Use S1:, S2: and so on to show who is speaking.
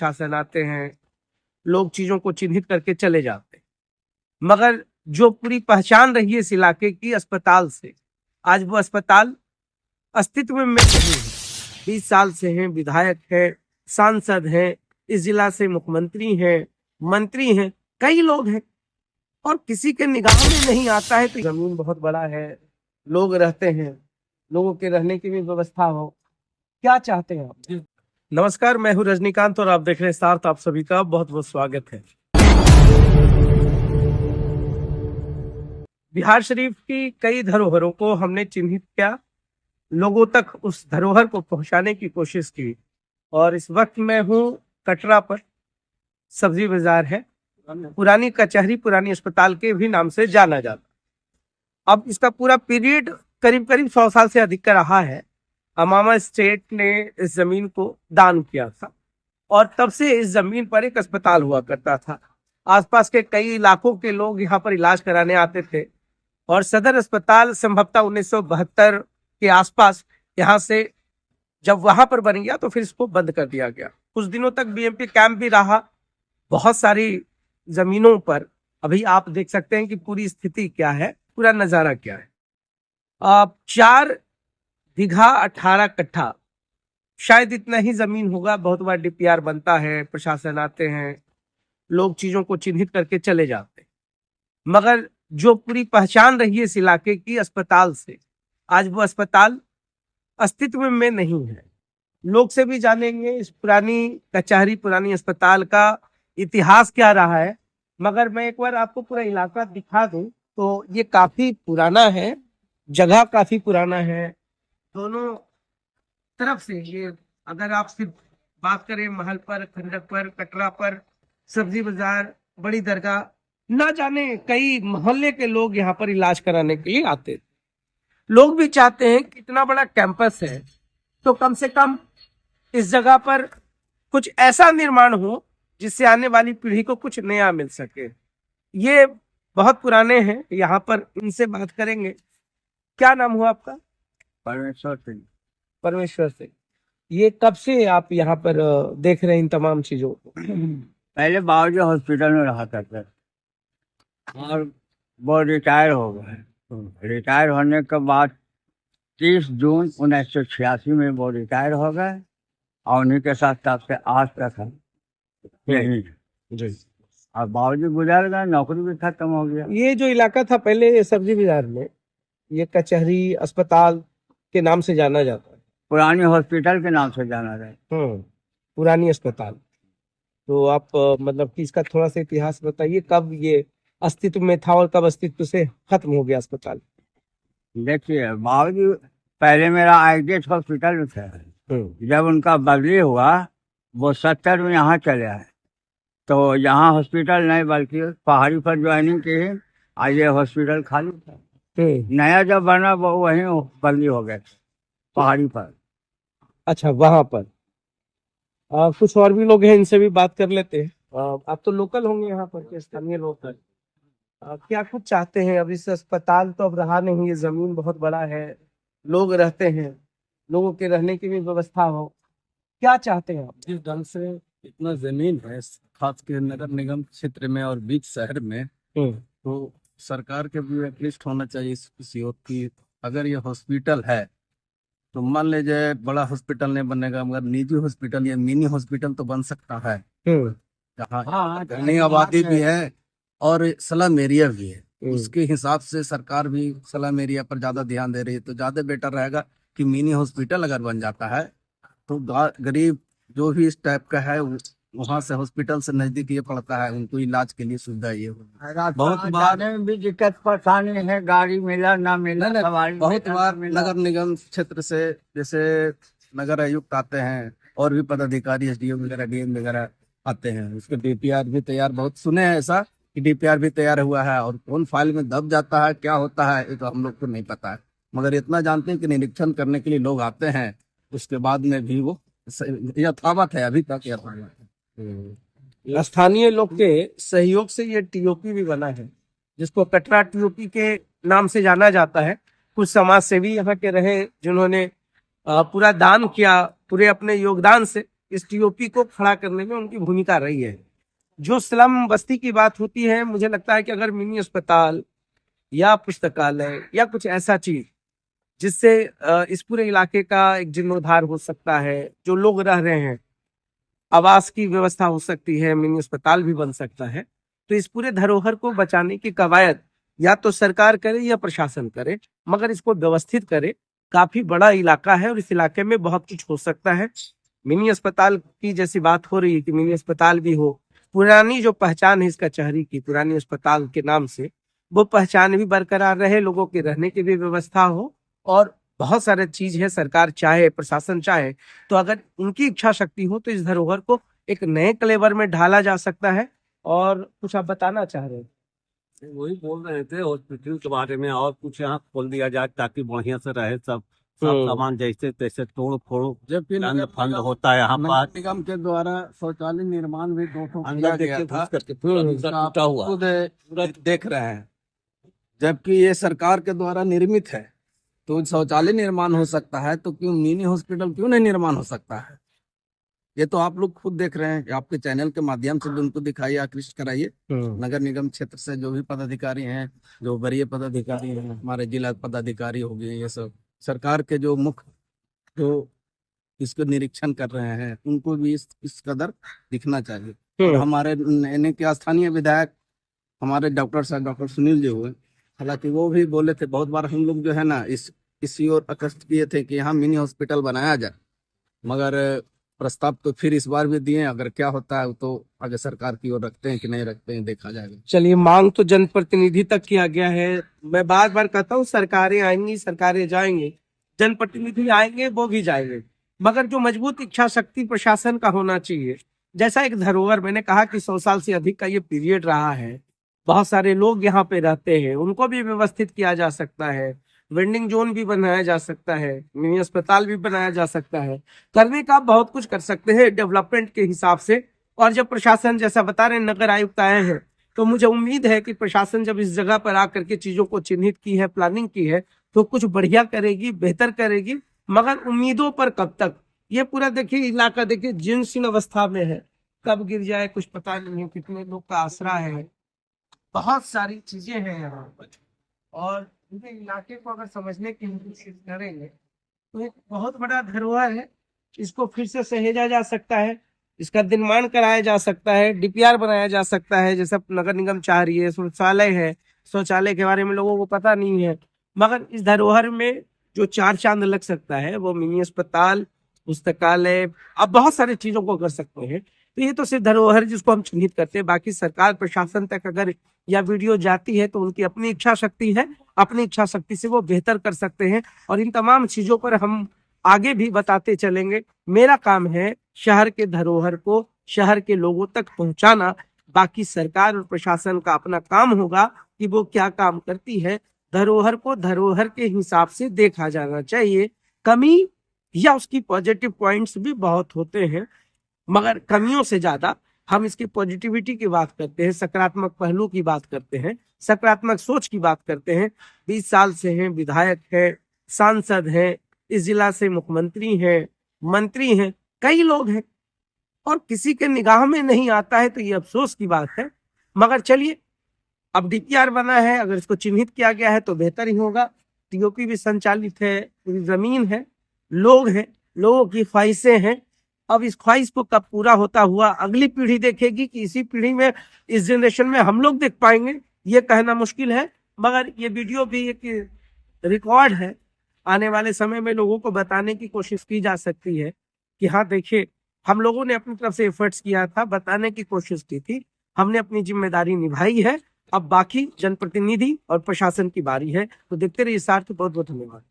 S1: शासन आते हैं, लोग चीजों को चिन्हित करके चले जाते हैं, मगर जो पूरी पहचान रही है इस इलाके की अस्पताल से, आज वो अस्पताल अस्तित्व में नहीं है। 20 साल से हैं, विधायक हैं, सांसद हैं, इस जिला से मुख्यमंत्री हैं, मंत्री हैं, कई लोग हैं, और किसी के निगाह में नहीं आता है। तो जमीन बहुत बड़ा है, लोग रहते हैं, लोगों के रहने की भी व्यवस्था हो। क्या चाहते हैं आप? नमस्कार, मैं हूँ रजनीकांत और आप देख रहे हैं सार्थ। आप सभी का बहुत बहुत स्वागत है। बिहार शरीफ की कई धरोहरों को हमने चिन्हित किया, लोगों तक उस धरोहर को पहुंचाने की कोशिश की, और इस वक्त मैं हूँ कटरा पर। सब्जी बाजार है, पुरानी कचहरी, पुरानी अस्पताल के भी नाम से जाना जाता। अब इसका पूरा पीरियड करीब करीब 100 साल से अधिक का रहा है। अमामा स्टेट ने इस जमीन को दान किया था और तब से इस जमीन पर एक अस्पताल हुआ करता था। आसपास के कई इलाकों के लोग यहाँ पर इलाज कराने आते थे, और सदर अस्पताल संभवतः 1972 के आसपास यहाँ से जब वहां पर बन गया तो फिर इसको बंद कर दिया गया। कुछ दिनों तक बीएमपी कैंप भी रहा बहुत सारी जमीनों पर। अभी आप देख सकते हैं कि पूरी स्थिति क्या है, पूरा नजारा क्या है। 4 बीघा 18 कट्ठा शायद इतना ही जमीन होगा। बहुत बार डीपीआर बनता है, प्रशासन आते हैं, लोग चीजों को चिन्हित करके चले जाते हैं, मगर जो पूरी पहचान रही है इस इलाके की अस्पताल से, आज वो अस्पताल अस्तित्व में नहीं है। लोग से भी जानेंगे इस पुरानी कचहरी, पुरानी अस्पताल का इतिहास क्या रहा है। मगर मैं एक बार आपको पूरा इलाका दिखा दूं तो ये काफी पुराना है, जगह काफी पुराना है। दोनों तरफ से ये, अगर आप सिर्फ बात करें महल पर, खंडक पर, कटरा पर, सब्जी बाजार, बड़ी दरगाह, ना जाने कई मोहल्ले के लोग यहाँ पर इलाज कराने के लिए आते थे। लोग भी चाहते हैं कि इतना बड़ा कैंपस है तो कम से कम इस जगह पर कुछ ऐसा निर्माण हो जिससे आने वाली पीढ़ी को कुछ नया मिल सके। ये बहुत पुराने हैं, यहाँ पर इनसे बात करेंगे। क्या नाम हुआ आपका?
S2: परमेश्वर सिंह।
S1: परमेश्वर सिंह। ये कब से आप यहाँ पर देख रहे हैं इन तमाम चीजों को?
S2: पहले बाबूजी हॉस्पिटल में रहा करते थे और वो रिटायर हो गए। रिटायर होने के बाद 30 जून 1986 में वो रिटायर हो गए, और उन्हीं के साथ तब से आज तक है यही
S1: जी।
S2: और बाबूजी गुजर गए, नौकरी भी खत्म हो गया।
S1: ये जो इलाका था पहले सब्जी बाजार में, ये कचहरी अस्पताल के नाम से जाना जाता है,
S2: पुरानी हॉस्पिटल के नाम से जाना जाए।
S1: पुरानी अस्पताल। तो आप मतलब कि इसका थोड़ा सा इतिहास बताइए, कब ये अस्तित्व में था और कब अस्तित्व से खत्म हो गया अस्पताल?
S2: देखिए, बाबूजी पहले मेरा आईडीएस हॉस्पिटल में थे। जब उनका बदली हुआ, वो 70 में यहाँ चले आए, तो यहाँ हॉस्पिटल नहीं बल्कि पहाड़ी पर ज्वाइनिंग की। आज ये हॉस्पिटल खाली था। नया जब बना वो वहीं बदली हो गए पहाड़ी पर।
S1: अच्छा, वहां पर कुछ और भी लोग हैं, इनसे भी बात कर लेते हैं। आप तो लोकल होंगे यहाँ पर के, स्थानीय लोग हैं। क्या कुछ चाहते हैं? अब इस अस्पताल तो अब रहा नहीं, ये जमीन बहुत बड़ा है, लोग रहते हैं, लोगों के रहने की भी व्यवस्था हो। क्या चाहते हैं आप?
S3: जिस ढंग से इतना जमीन है खास के नगर निगम क्षेत्र में और बीच शहर में, तो सरकार के भी एटलीस्ट होना चाहिए इस योग की। अगर ये हॉस्पिटल है तो मान लीजिए बड़ा हॉस्पिटल नहीं बनेगा, मगर निजी हॉस्पिटल या मिनी हॉस्पिटल तो बन सकता है, जहाँ घनी आबादी भी है और स्लम एरिया भी है। उसके हिसाब से सरकार भी स्लम एरिया पर ज्यादा ध्यान दे रही है, तो ज्यादा बेटर रहेगा कि मिनी हॉस्पिटल अगर बन जाता है तो गरीब जो भी इस टाइप का है वहां से हॉस्पिटल से नजदीक ये पड़ता है, उनको इलाज के लिए सुविधा ये हो। बहुत बार
S2: में भी दिक्कत परेशानी है, गाड़ी मिला ना मिला,
S3: बहुत बार नगर निगम क्षेत्र से जैसे नगर आयुक्त आते हैं और भी पदाधिकारी, एसडीओ वगैरह, डीएम वगैरह आते हैं, उसके डीपीआर भी तैयार, बहुत सुने हैं ऐसा कि डीपीआर भी तैयार हुआ है, और कौन फाइल में दब जाता है, क्या होता है, ये तो हम लोग को नहीं पता है। मगर इतना जानते हैं कि निरीक्षण करने के लिए लोग आते हैं, उसके बाद में भी वो यथावत है, अभी तक यथावत है।
S1: स्थानीय लोग के सहयोग से ये टीओपी भी बना है, जिसको कटरा टीओपी के नाम से जाना जाता है। कुछ समाज सेवी यहाँ के रहे जिन्होंने पूरा दान किया, पूरे अपने योगदान से इस टीओपी को खड़ा करने में उनकी भूमिका रही है। जो स्लम बस्ती की बात होती है, मुझे लगता है कि अगर मिनी अस्पताल या पुस्तकालय या कुछ ऐसा चीज जिससे इस पूरे इलाके का एक जीर्णोद्धार हो सकता है, जो लोग रह रहे हैं, आवास की व्यवस्था हो सकती है, मिनी अस्पताल भी बन सकता है, तो इस पूरे धरोहर को बचाने की कवायद या तो सरकार करे या प्रशासन करे, मगर इसको व्यवस्थित करे। काफी बड़ा इलाका है और इस इलाके में बहुत कुछ हो सकता है। मिनी अस्पताल की जैसी बात हो रही है कि मिनी अस्पताल भी हो, पुरानी जो पहचान है इसका चहरी की, पुरानी अस्पताल के नाम से, वो पहचान भी बरकरार रहे, लोगों के रहने की भी व्यवस्था हो, और बहुत सारे चीज है, सरकार चाहे, प्रशासन चाहे, तो अगर उनकी इच्छा शक्ति हो तो इस धरोहर को एक नए क्लेवर में ढाला जा सकता है। और कुछ आप बताना चाह रहे हैं?
S4: वही बोल रहे थे हॉस्पिटल के बारे में, और कुछ यहाँ खोल दिया जाए ताकि बढ़िया से रहे सब सामान जैसे तैसे तोड़ फोड़
S3: जबकि
S4: अन्य फंड होता है यहाँ
S3: नगर
S4: पर
S3: निगम के द्वारा शौचालय निर्माण भी 2 ठो किया
S4: अंदर
S3: गया
S4: देखिए
S3: था,
S4: घुस करके पूरा
S3: जिसका
S4: टूटा
S3: आप
S4: हुआ।
S3: खुद देख रहे हैं। जबकि ये सरकार के द्वारा निर्मित है, तो शौचालय निर्माण हो सकता है, तो क्यों मिनी हॉस्पिटल क्यों नहीं निर्माण हो सकता है? ये तो आप लोग खुद देख रहे हैं। आपके चैनल के माध्यम से भी उनको दिखाइए, आकृष्ट कराइए। नगर निगम क्षेत्र से जो भी पदाधिकारी हैं, जो वरीय पदाधिकारी हैं, हमारे जिला पदाधिकारी हो गए, ये सब सरकार के जो मुख्य जो इसको निरीक्षण कर रहे हैं, उनको भी इस कदर दिखना चाहिए। और हमारे नैनी के स्थानीय विधायक हमारे डॉक्टर साहब, डॉक्टर सुनील जी हुए, हालांकि वो भी बोले थे, बहुत बार हम लोग जो है ना इसी ओर आकर्षित किए थे कि यहाँ मिनी हॉस्पिटल बनाया जाए, मगर प्रस्ताव तो फिर इस बार भी दिए। अगर क्या होता है तो आगे सरकार की ओर रखते हैं कि नहीं रखते हैं, देखा जाएगा।
S1: चलिए, मांग तो जनप्रतिनिधि तक किया गया है। मैं बार बार कहता हूँ, सरकारें आएंगी, सरकारें जाएंगी, जनप्रतिनिधि आएंगे, वो भी जाएंगे, मगर जो मजबूत इच्छा शक्ति प्रशासन का होना चाहिए। जैसा एक धरोहर, मैंने कहा कि 100 साल से अधिक का ये पीरियड रहा है, बहुत सारे लोग यहाँ पे रहते हैं, उनको भी व्यवस्थित किया जा सकता है, वेंडिंग जोन भी बनाया जा सकता है, मिनी अस्पताल भी बनाया जा सकता है, करने का बहुत कुछ कर सकते हैं डेवलपमेंट के हिसाब से। और जब प्रशासन, जैसा बता रहे नगर आयुक्त आए हैं, तो मुझे उम्मीद है कि प्रशासन जब इस जगह पर आकर के चीजों को चिन्हित की है, प्लानिंग की है, तो कुछ बढ़िया करेगी, बेहतर करेगी। मगर उम्मीदों पर कब तक? ये पूरा देखिए इलाका, देखिए जीर्ण अवस्था में है, कब गिर जाए कुछ पता नहीं है, कितने लोग का आसरा है, बहुत सारी चीजें हैं यहाँ पर। और पूरे इलाके को अगर समझने की कोशिश करेंगे तो एक बहुत बड़ा धरोहर है, इसको फिर से सहेजा जा सकता है, इसका निर्माण कराया जा सकता है, डीपीआर बनाया जा सकता है, जैसा नगर निगम चाह रही है। शौचालय है, शौचालय के बारे में लोगों को पता नहीं है, मगर इस धरोहर में जो 4 चांद लग सकता है वो मिनी अस्पताल, पुस्तकालय, आप बहुत सारी चीजों को कर सकते हैं। तो ये तो सिर्फ धरोहर जिसको हम चिन्हित करते हैं। बाकी सरकार प्रशासन तक अगर यह वीडियो जाती है तो उनकी अपनी इच्छा शक्ति है, अपनी इच्छा शक्ति से वो बेहतर कर सकते हैं। और इन तमाम चीजों पर हम आगे भी बताते चलेंगे। मेरा काम है शहर के धरोहर को शहर के लोगों तक पहुंचाना। बाकी सरकार और प्रशासन का अपना काम होगा कि वो क्या काम करती है। धरोहर को धरोहर के हिसाब से देखा जाना चाहिए। कमी या उसकी पॉजिटिव पॉइंट्स भी बहुत होते हैं, मगर कमियों से ज्यादा हम इसकी पॉजिटिविटी की बात करते हैं, सकारात्मक पहलू की बात करते हैं, सकारात्मक सोच की बात करते हैं। 20 साल से हैं, विधायक है, सांसद है, इस जिला से मुख्यमंत्री हैं, मंत्री हैं, कई लोग हैं, और किसी के निगाह में नहीं आता है, तो ये अफसोस की बात है। मगर चलिए, अब डीपीआर बना है, अगर इसको चिन्हित किया गया है तो बेहतर ही होगा। टीओपी भी संचालित है, पूरी जमीन है, लोग हैं, लोगों की ख्वाहिशें हैं। अब इस ख्वाहिश को कब पूरा होता हुआ अगली पीढ़ी देखेगी कि इसी पीढ़ी में, इस जनरेशन में हम लोग देख पाएंगे, ये कहना मुश्किल है। मगर ये वीडियो भी एक रिकॉर्ड है, आने वाले समय में लोगों को बताने की कोशिश की जा सकती है कि हाँ देखिए, हम लोगों ने अपनी तरफ से एफर्ट्स किया था, बताने की कोशिश की थी, हमने अपनी जिम्मेदारी निभाई है। अब बाकी जनप्रतिनिधि और प्रशासन की बारी है। तो देखते रहिए साथ। बहुत बहुत धन्यवाद।